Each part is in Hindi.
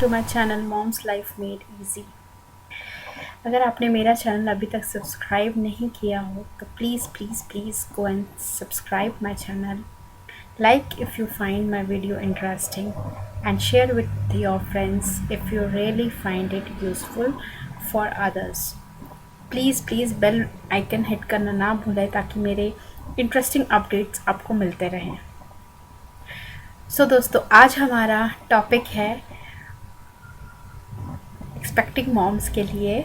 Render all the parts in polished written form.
To my channel moms life made easy. अगर आपने मेरा चैनल अभी तक सब्सक्राइब नहीं किया हो तो please please please go and subscribe my channel, like if you find my video interesting and share with your friends if you really find it useful for others. Please please bell icon hit करना ना भूलें ताकि मेरे इंटरेस्टिंग अपडेट्स आपको मिलते रहें। सो दोस्तों, आज हमारा टॉपिक है एक्सपेक्टिंग मॉम्स के लिए।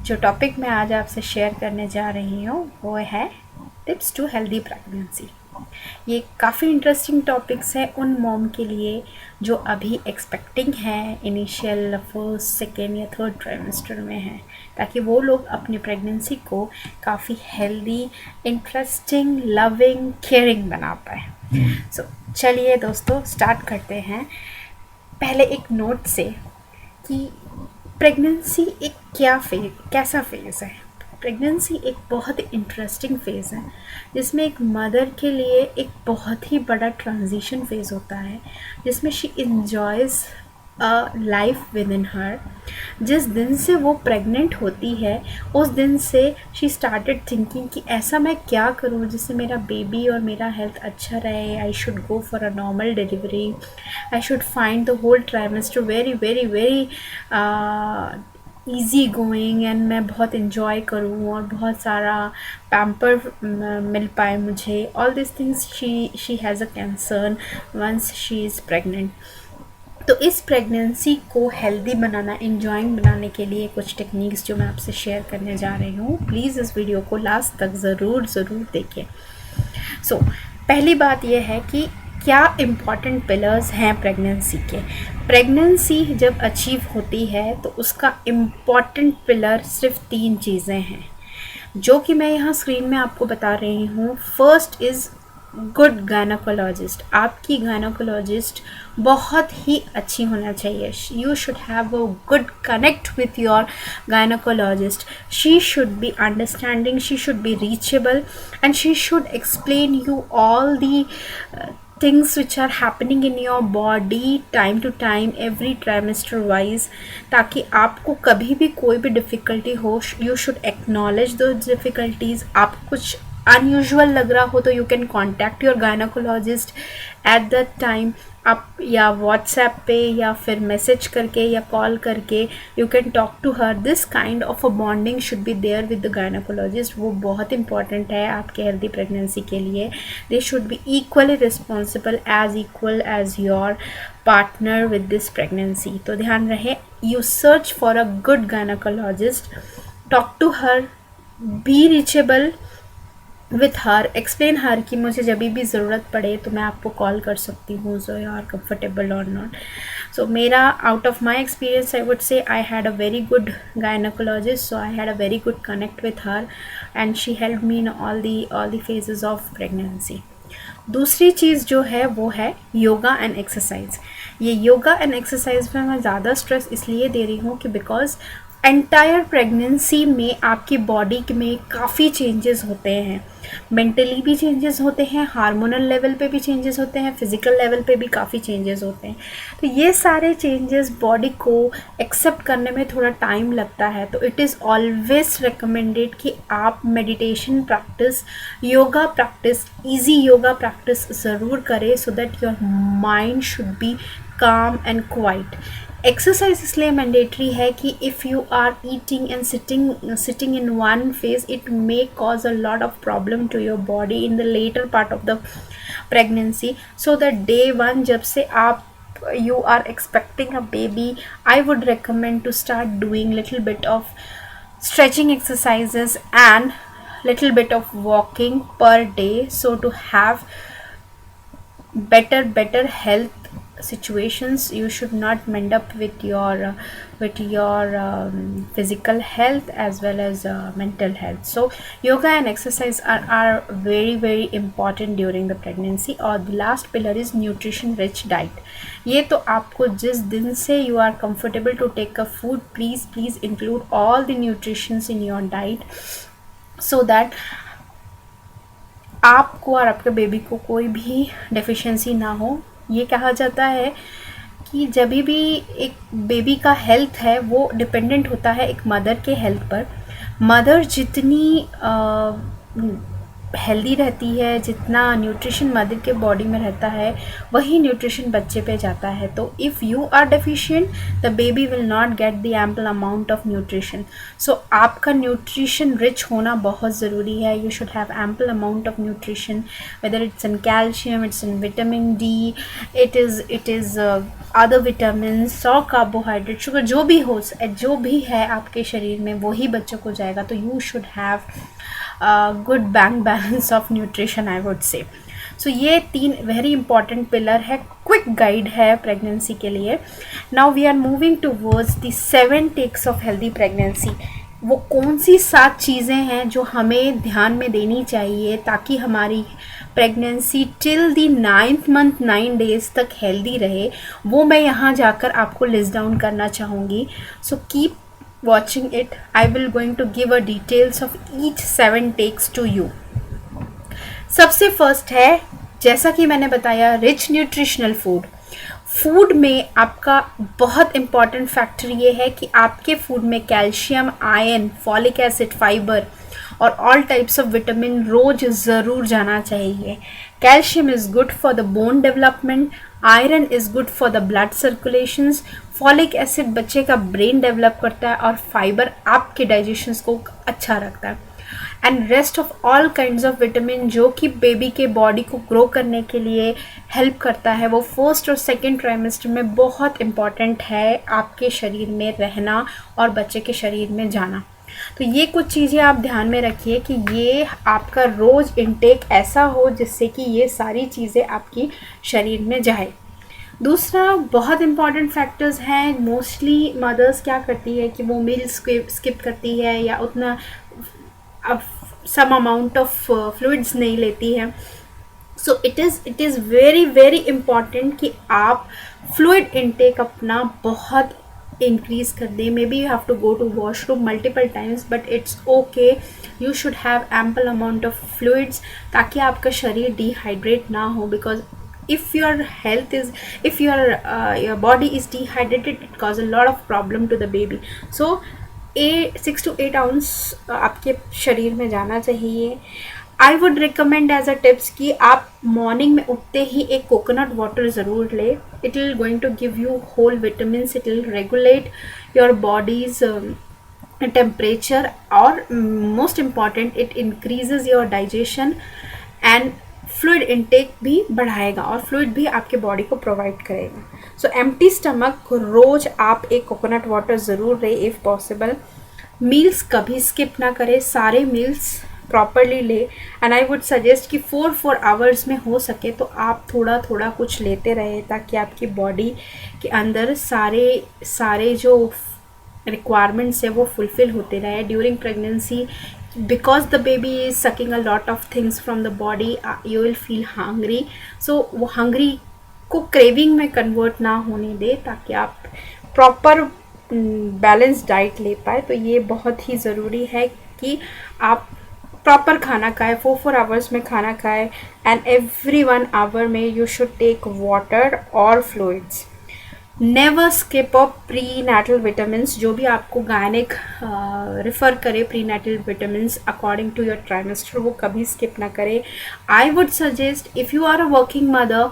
जो टॉपिक मैं आज आपसे शेयर करने जा रही हूँ वो है टिप्स टू हेल्दी प्रेगनेंसी। ये काफ़ी इंटरेस्टिंग टॉपिक्स हैं उन मॉम के लिए जो अभी एक्सपेक्टिंग है, इनिशियल फर्स्ट सेकेंड या थर्ड ट्राइमेस्टर में है, ताकि वो लोग अपनी प्रेगनेंसी को काफ़ी हेल्दी, इंटरेस्टिंग, लविंग, केयरिंग बना पाए। सो चलिए दोस्तों, स्टार्ट करते हैं। पहले एक नोट से कि प्रेगनेंसी एक कैसा फेज़ है। प्रेगनेंसी एक बहुत इंटरेस्टिंग फेज़ है जिसमें एक मदर के लिए एक बहुत ही बड़ा ट्रांजिशन फेज़ होता है, जिसमें she enjoys a life within her. जिस दिन से वो प्रेग्नेंट होती है उस दिन से शी स्टार्टेड थिंकिंग कि ऐसा मैं क्या करूँ जिससे मेरा बेबी और मेरा हेल्थ अच्छा रहे। I should go for a normal delivery, I should find the whole trimester very very very easy going and मैं बहुत इन्जॉय करूँ और बहुत सारा पैम्पर मिल पाए मुझे। All this things she has a concern once she is pregnant. तो इस प्रेगनेंसी को हेल्दी बनाना, इंजॉइंग बनाने के लिए कुछ टेक्निक्स जो मैं आपसे शेयर करने जा रही हूँ। प्लीज़ इस वीडियो को लास्ट तक ज़रूर देखें। सो पहली बात यह है कि क्या इम्पॉर्टेंट पिलर्स हैं प्रेगनेंसी के। प्रेगनेंसी जब अचीव होती है तो उसका इम्पॉर्टेंट पिलर सिर्फ 3 चीज़ें हैं जो कि मैं यहाँ स्क्रीन में आपको बता रही हूँ। First is good gynaecologist. आपकी गायनोकोलॉजिस्ट बहुत ही अच्छी होना चाहिए। You should have a good connect with your gynaecologist. She should be understanding, she should be reachable and she should explain you all the things which are happening in your body time to time every trimester wise, ताकि आपको कभी भी कोई भी डिफ़िकल्टी हो, you should acknowledge those difficulties। आपको कुछ अनयूजुअल लग रहा हो तो you can contact your gynaecologist at that time. आप या व्हाट्सएप पे या फिर मैसेज करके या कॉल करके you can talk to her. This kind of a bonding should be there with the gynaecologist. वो बहुत इंपॉर्टेंट है आपके हेल्दी प्रेगनेंसी के लिए। They should be equally responsible as equal as your partner with this pregnancy. तो ध्यान रहे, you search for a good gynaecologist, talk to her, be reachable with her, explain her कि मुझे जब भी ज़रूरत पड़े तो मैं आपको कॉल कर सकती हूँ, सो यू आर कंफर्टेबल और नॉट। सो मेरा out of my experience I would से I had a very good gynaecologist, so I had a very good connect with her and she help me in all the phases of pregnancy. दूसरी चीज़ जो है वो है योगा एंड एक्सरसाइज। ये योगा एंड एक्सरसाइज में मैं ज़्यादा स्ट्रेस इसलिए दे रही हूँ कि बिकॉज एंटायर प्रेगनेंसी में आपकी बॉडी में काफ़ी चेंजेस होते हैं। मेंटली भी चेंजेस होते हैं, हार्मोनल लेवल पे भी चेंजेस होते हैं, फिजिकल लेवल पे भी काफ़ी चेंजेस होते हैं। तो ये सारे चेंजेस बॉडी को एक्सेप्ट करने में थोड़ा टाइम लगता है। तो इट इज़ ऑलवेज रिकमेंडेड कि आप meditation practice, yoga practice, easy yoga practice ज़रूर करें so that your mind should be calm and quiet। Exercise इसलिए मैंडेटरी है कि if you are eating and sitting in one phase it may cause a lot of problem to your body in the later part of the pregnancy. So that day 1 जब से आप you are expecting a baby, I would recommend to start doing little bit of stretching exercises and little bit of walking per day, so to have better health situations. You should not end up with your physical health as well as mental health. So yoga and exercise are very very important during the pregnancy। और the last pillar is nutrition rich diet। ये तो आपको जिस दिन से you are comfortable to take a food, please include all the nutritions in your diet so that आपको और आपके बेबी को कोई भी डेफिशिएंसी ना हो। ये कहा जाता है कि जब भी एक बेबी का हेल्थ है वो डिपेंडेंट होता है एक मदर के हेल्थ पर। मदर जितनी हेल्दी रहती है, जितना न्यूट्रिशन मदर के बॉडी में रहता है वही न्यूट्रिशन बच्चे पे जाता है। तो if you are deficient the baby will not get the ample amount of nutrition. So आपका न्यूट्रिशन रिच होना बहुत ज़रूरी है। You should have ample amount of nutrition, whether it's in calcium, it's in vitamin D, it is other vitamin और कार्बोहाइड्रेट, शुगर, जो भी है आपके शरीर में वही बच्चों को जाएगा। तो you should have good bank balance of nutrition, I would say. So ये 3 वेरी इंपॉर्टेंट पिलर है, क्विक गाइड है प्रेगनेंसी के लिए। Now we are moving towards the 7 tips of healthy pregnancy. वो कौन सी 7 चीज़ें हैं जो हमें ध्यान में देनी चाहिए ताकि हमारी pregnancy till the 9th month 9 days तक हेल्दी रहे, वो मैं यहाँ जाकर आपको लिस्ट डाउन करना चाहूँगी। So keep watching it. I will going to give a details of each 7 takes to you. सबसे फर्स्ट है, जैसा कि मैंने बताया, रिच न्यूट्रिशनल फूड। फूड में आपका बहुत इम्पॉर्टेंट फैक्टर ये है कि आपके फूड में calcium, iron, folic acid, fibre और ऑल टाइप्स ऑफ विटामिन रोज ज़रूर जाना चाहिए। Calcium is good for the bone development, iron is good for the blood circulations, folic acid बच्चे का ब्रेन डेवलप करता है और फाइबर आपके डाइजेशंस को अच्छा रखता है। And rest of all kinds of vitamin जो कि बेबी के बॉडी को ग्रो करने के लिए हेल्प करता है, वो फर्स्ट और सेकेंड ट्राइमेस्टर में बहुत इम्पॉर्टेंट है आपके शरीर में रहना और बच्चे के शरीर में जाना। तो ये कुछ चीज़ें आप ध्यान में रखिए कि ये आपका रोज़ इनटेक ऐसा हो जिससे कि ये सारी चीज़ें आपकी शरीर में जाए। दूसरा बहुत इम्पॉर्टेंट फैक्टर्स हैं, मोस्टली मदर्स क्या करती है कि वो मील स्किप करती है या उतना सम अमाउंट ऑफ फ्लूइड्स नहीं लेती है। So it is very very important कि आप फ्लूइड इनटेक अपना बहुत इंक्रीज कर दें। Maybe you have to go to washroom multiple times but it's okay, you should have ample amount of fluids ताकि आपका शरीर डिहाइड्रेट ना हो। Because if your body is dehydrated, it causes a lot of problem to the baby. So 6 to 8 ounce आपके शरीर में जाना चाहिए। I would recommend as a tips कि आप मॉर्निंग में उठते ही एक कोकोनट वाटर ज़रूर ले। It will going to give you whole vitamins, it will regulate your body's temperature और most important it increases your digestion and fluid intake भी बढ़ाएगा और फ्लूइड भी आपके बॉडी को प्रोवाइड करेगा। सो एम्प्टी स्टमक रोज़ आप एक कोकोनट वाटर ज़रूर लें इफ़ पॉसिबल। मील्स कभी स्किप ना करें, सारे मील्स प्रॉपरली ले। एंड आई वुड सजेस्ट कि 4 आवर्स में हो सके तो आप थोड़ा थोड़ा कुछ लेते रहे ताकि आपकी बॉडी के अंदर सारे जो रिक्वायरमेंट्स है वो फुलफ़िल होते रहे during pregnancy. Because the baby is sucking a lot of things from the body, you will feel hungry. So वो hungry को craving में convert ना होने दे ताकि आप proper balanced diet ले पाए। तो ये बहुत ही ज़रूरी है कि आप प्रॉपर खाना खाएं, 4 आवर्स में खाना खाएं एंड every 1 hour में you should take water or fluids. Never skip up prenatal vitamins, जो भी आपको गायनिक रिफ़र करे prenatal vitamins according to your trimester, वो कभी स्किप ना करें। I would suggest if you are a working mother,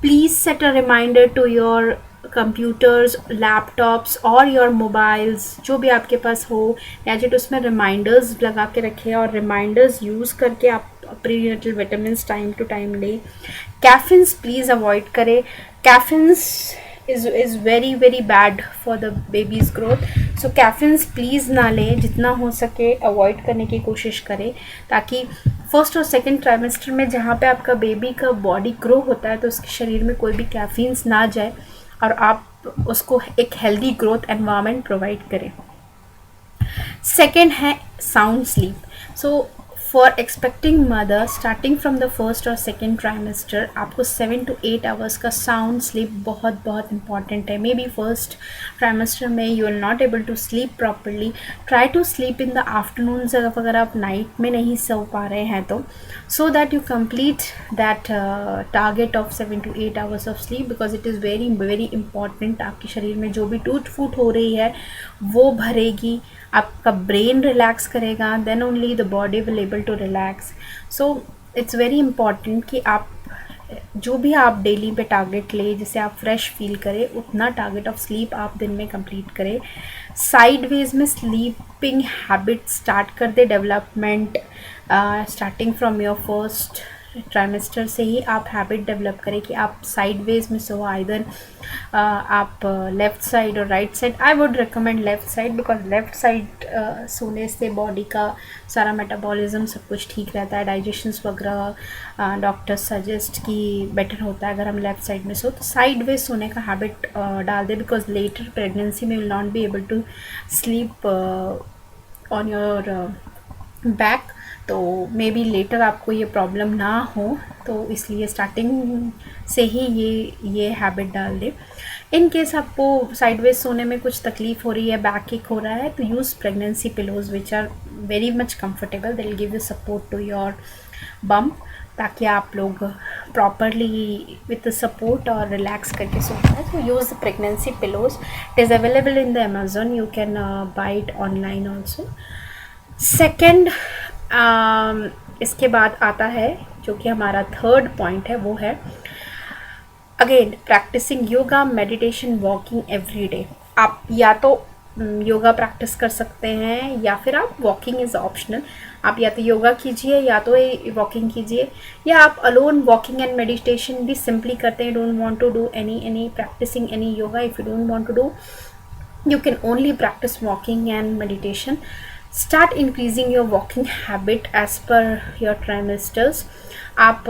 please set a reminder to your computers, laptops और योर मोबाइल्स, जो भी आपके पास हो गैजेट, उसमें रिमाइंडर्स लगा के रखें और रिमाइंडर्स यूज़ करके आप prenatal vitamins time to time लें। कैफिन्स प्लीज़ अवॉइड करें। कैफिन्स is very very bad for the baby's growth. So caffeines please ना लें, जितना हो सके अवॉइड करने की कोशिश करें ताकि फर्स्ट और सेकंड ट्राइमेस्टर में जहाँ पे आपका बेबी का बॉडी ग्रो होता है तो उसके शरीर में कोई भी कैफीन्स ना जाए और आप उसको एक हेल्दी ग्रोथ एनवायरनमेंट प्रोवाइड करें। सेकेंड है sound sleep. So for expecting mother starting from the first और सेकेंड ट्राइमेस्टर आपको 7 to 8 आवर्स का साउंड स्लीप बहुत बहुत इंपॉर्टेंट है. मे बी फर्स्ट ट्राइमेस्टर में you are not able to sleep properly. Try to sleep in the afternoon अगर आप नाइट में नहीं सो पा रहे हैं तो, सो that you complete that target of 7 to 8 hours of sleep, because it is very very important. आपके शरीर में जो भी टूट फूट हो रही है वो भरेगी, आपका ब्रेन रिलैक्स करेगा, then only the body will able to relax. So it's very important कि आप जो भी आप डेली पे टारगेट ले, जिससे आप फ्रेश फील करें, उतना टारगेट ऑफ स्लीप आप दिन में कंप्लीट करें. साइडवेज में स्लीपिंग हैबिट स्टार्ट कर दे development. Starting from your first trimester से ही आप हैबिट डेवलप करें कि आप साइडवेज में सो. आइदर आप लेफ़्ट साइड और right side. I would recommend left side, because left side सोने से बॉडी का सारा मेटाबॉलिज्म सब कुछ ठीक रहता है. डाइजेशंस वगैरह डॉक्टर्स सजेस्ट कि बेटर होता है अगर हम लेफ़्ट साइड में सो. तो साइडवेज सोने का हैबिट डाल दे, बिकॉज लेटर प्रेगनेंसी में will not be able to sleep on your back. तो मे बी लेटर आपको ये प्रॉब्लम ना हो, तो इसलिए स्टार्टिंग से ही ये हैबिट डाल दे. इन केस आपको साइडवेज सोने में कुछ तकलीफ़ हो रही है, बैक एक हो रहा है, तो use pregnancy pillows which are very much comfortable. They will give you support to your bump, ताकि आप लोग प्रॉपरली विथ सपोर्ट और रिलैक्स करके सो पाए. तो use the pregnancy pillows. It is available in the Amazon. You can buy it online also. Second, इसके बाद आता है जो कि हमारा थर्ड पॉइंट है, वो है again practicing yoga, meditation, walking every day. आप या तो योगा प्रैक्टिस कर सकते हैं, या फिर आप वॉकिंग इज़ ऑप्शनल. आप या तो योगा कीजिए या तो वॉकिंग कीजिए, या आप अलोन वॉकिंग एंड मेडिटेशन भी सिंपली करते हैं. Don't want to do any practicing any yoga. If you don't want to do, you can only practice walking and meditation. Start increasing your walking habit as per your trimesters. आप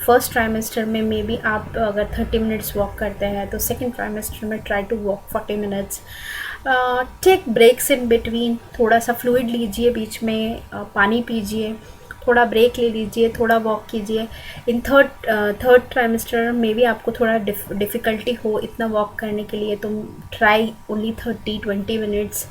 फर्स्ट ट्राइमेस्टर में मे बी आप अगर 30 मिनट्स वॉक करते हैं, तो सेकेंड ट्राइमेस्टर में try to walk 40 minutes. Take breaks in between. थोड़ा सा फ्लूइड लीजिए, बीच में पानी पीजिए, थोड़ा ब्रेक ले लीजिए, थोड़ा वॉक कीजिए. इन थर्ड ट्राइमेस्टर में भी आपको थोड़ा डिफ़िकल्टी हो इतना वॉक करने के लिए, तो ट्राई ओनली 30-20 मिनट्स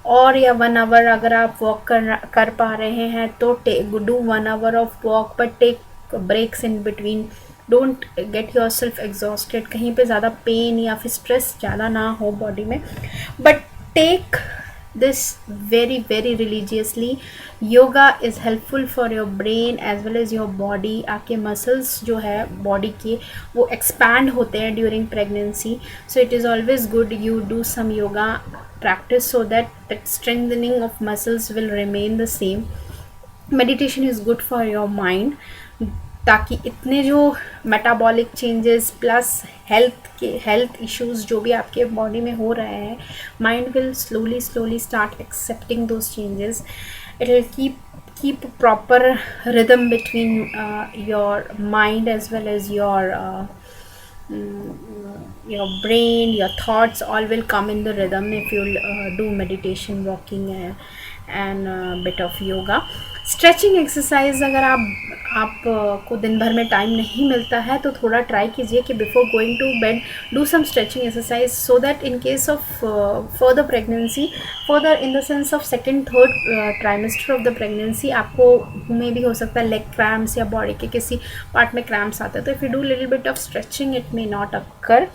और या 1 आवर. अगर आप वॉक कर पा रहे हैं तो do 1 hour of walk, but take breaks in between. Don't get yourself exhausted. कहीं पे ज़्यादा पेन या फिर स्ट्रेस ज़्यादा ना हो बॉडी में, but take this very very religiously. Yoga is helpful for your brain as well as your body. आपके muscles जो है body के, वो expand होते हैं during pregnancy. So it is always good you do some yoga practice so that strengthening of muscles will remain the same. Meditation is good for your mind, ताकि इतने जो metabolic changes plus health issues जो भी आपके बॉडी में हो रहे हैं, mind will slowly start accepting those changes. It will keep proper rhythm between your mind as well as your brain, your thoughts all will come in the rhythm if you'll do meditation, walking and bit of yoga. Stretching exercise अगर आपको दिन भर में टाइम नहीं मिलता है, तो थोड़ा ट्राई कीजिए कि before going to bed do some stretching exercise, so that in case of further pregnancy, further in the sense of second third trimester of the pregnancy, आपको में भी हो सकता है लेग क्रैम्प्स या बॉडी के किसी पार्ट में क्रैम्प्स आते हैं. तो if you do little bit of stretching it may not occur.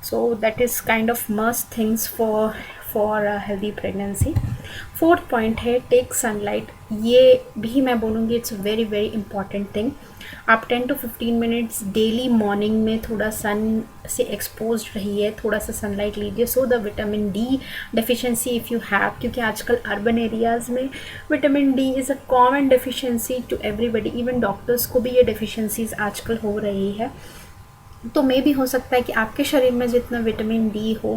So that is kind of must things for healthy pregnancy. Fourth point है टेक सनलाइट. ये भी मैं बोलूँगी it's very very important thing. आप 10 to 15 मिनट्स डेली मॉर्निंग में थोड़ा सन से एक्सपोज रहिए, थोड़ा सा सनलाइट लीजिए. So the vitamin D deficiency if you have, क्योंकि आजकल अर्बन एरियाज़ में vitamin D is a common deficiency to everybody. Even doctors को भी ये डेफिशिएंसीज आजकल हो रही है. तो मे भी हो सकता है कि आपके शरीर में जितना विटामिन डी हो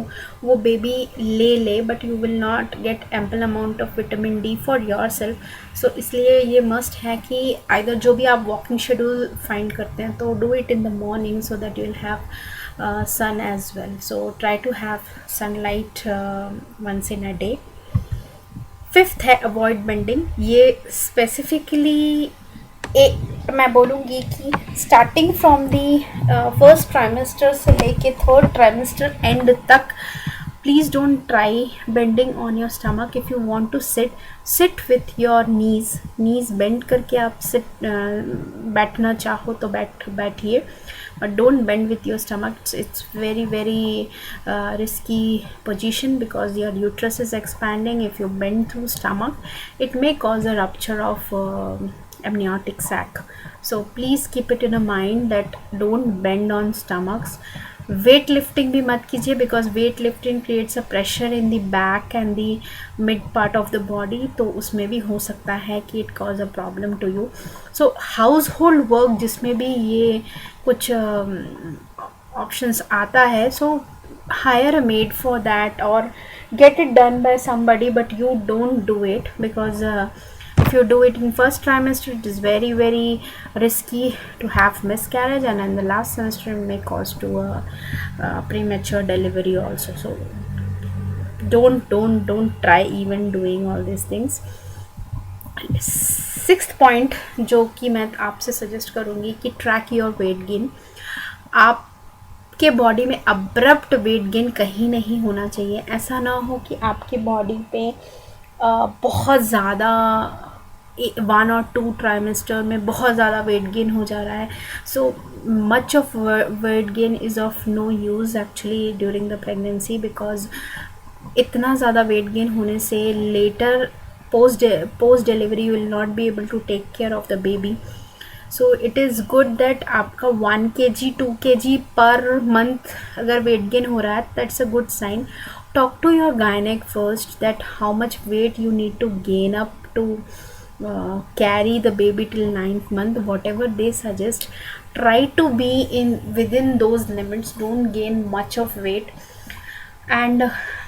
वो बेबी ले, but you will not get ample amount of vitamin D for yourself. So इसलिए ये मस्ट है कि आइदर जो भी आप वॉकिंग शेड्यूल फाइंड करते हैं, तो do it in the morning so that you will have sun as well. So try to have sunlight once in a day. Fifth है अवॉइड बेंडिंग। ये स्पेसिफिकली मैं बोलूँगी कि starting from the first trimester से लेके थर्ड ट्राइमेस्टर एंड तक, please don't try bending on your stomach. If you want to sit with your knees bend करके आप बैठना चाहो तो बैठिए, but don't bend with your stomach. It's very very risky position because your uterus is expanding. If you bend through stomach, it may cause a rupture of amniotic sac. So please keep it in a mind that don't bend on stomachs. Weight lifting भी मत कीजिए because weight lifting creates a pressure in the back and the mid part of the body, तो उसमें भी हो सकता है कि it cause a problem to you. So household work जिसमें भी ये कुछ ऑप्शंस आता है, so hire a maid for that और get it done by somebody, but you don't do it because if you do it in first trimester, it is very very risky to have miscarriage, and in the last semester it may cause to a premature delivery also. So don't try even doing all these things. Sixth point जो कि मैं आपसे सजेस्ट करूँगी कि ट्रैक योर वेट गेन। आपके बॉडी में अब्रप्ट वेट गेन कहीं नहीं होना चाहिए। ऐसा ना हो कि आपके बॉडी पे बहुत ज़्यादा 1 और 2 ट्राइमेस्टर में बहुत ज़्यादा वेट गेन हो जा रहा है। So much of weight gain is of no use actually during the pregnancy, because इतना ज़्यादा वेट गेन होने से later post delivery you will not be able to take care of the baby. So it is good that आपका 1 kg 2 kg per month अगर weight gain हो रहा है, that's a good sign. Talk to your gynec first that how much weight you need to gain up to carry the baby till 9th month. Whatever they suggest, try to be within those limits. Don't gain much of weight. And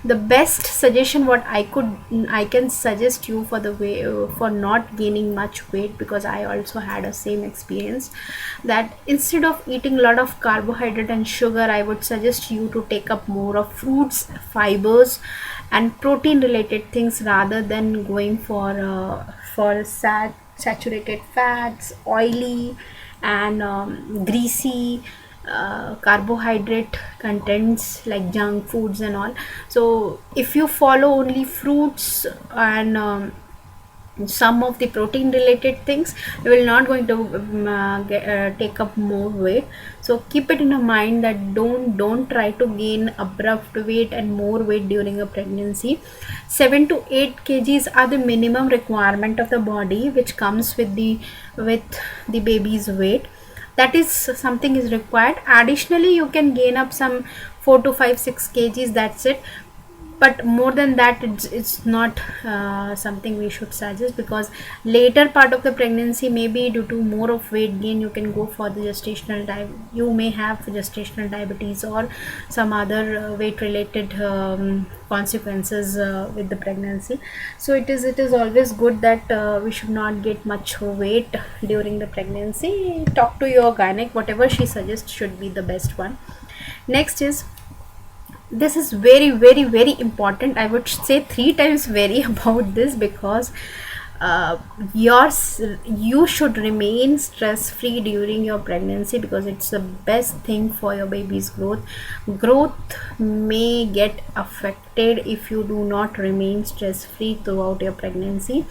the best suggestion what I can suggest you for the way for not gaining much weight, because I also had a same experience, that instead of eating a lot of carbohydrate and sugar, I would suggest you to take up more of fruits, fibers and protein related things rather than going for saturated fats, oily and greasy carbohydrate contents like junk foods and all. So if you follow only fruits and some of the protein related things, you will not going to take up more weight. So keep it in a mind that don't try to gain abrupt weight and more weight during a pregnancy. 7 to 8 kgs are the minimum requirement of the body, which comes with the baby's weight. That is something is required. Additionally, you can gain up some 4 to 5 6 kgs, that's it, but more than that it's not something we should suggest, because later part of the pregnancy, maybe due to more of weight gain, you can go for the you may have gestational diabetes or some other weight related consequences with the pregnancy. So it is always good that we should not get much weight during the pregnancy. Talk to your gynec, whatever she suggests should be the best one. Next is, this is very very very important. I would say 3 times very about this, because you should remain stress free during your pregnancy, because it's the best thing for your baby's growth may get affected if you do not remain stress free throughout your pregnancy.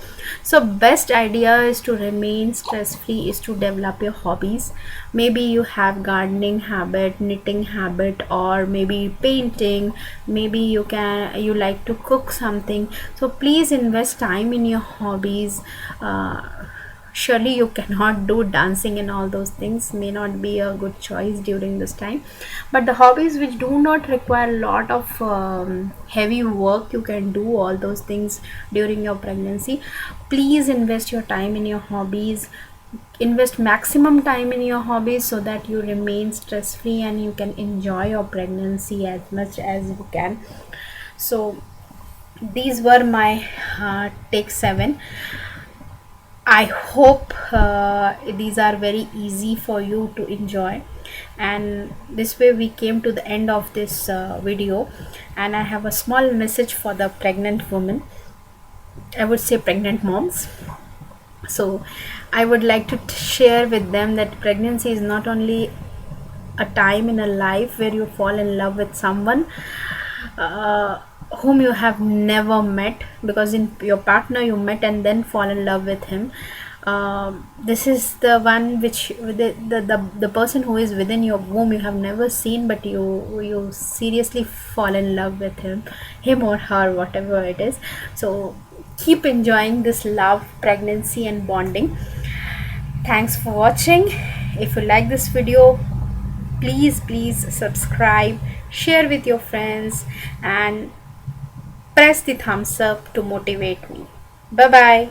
So best idea is to remain stress free is to develop your hobbies. Maybe you have gardening habit, knitting habit, or maybe painting, maybe you like to cook something. So please invest time in your hobbies. Surely you cannot do dancing and all those things, may not be a good choice during this time, but the hobbies which do not require a lot of heavy work, you can do all those things during your pregnancy. Please invest your time in your hobbies. Invest maximum time in your hobbies so that you remain stress free and you can enjoy your pregnancy as much as you can. So these were my take 7. I hope these are very easy for you to enjoy, and this way we came to the end of this video, and I have a small message for the pregnant woman. I would say pregnant moms. So I would like to share with them that pregnancy is not only a time in a life where you fall in love with someone uh, whom you have never met, because in your partner you met and then fall in love with him. This is the one which the person who is within your womb you have never seen, but you seriously fall in love with him or her, whatever it is. So keep enjoying this love, pregnancy and bonding. Thanks for watching. If you like this video, please subscribe, share with your friends, and press the thumbs up to motivate me. Bye bye.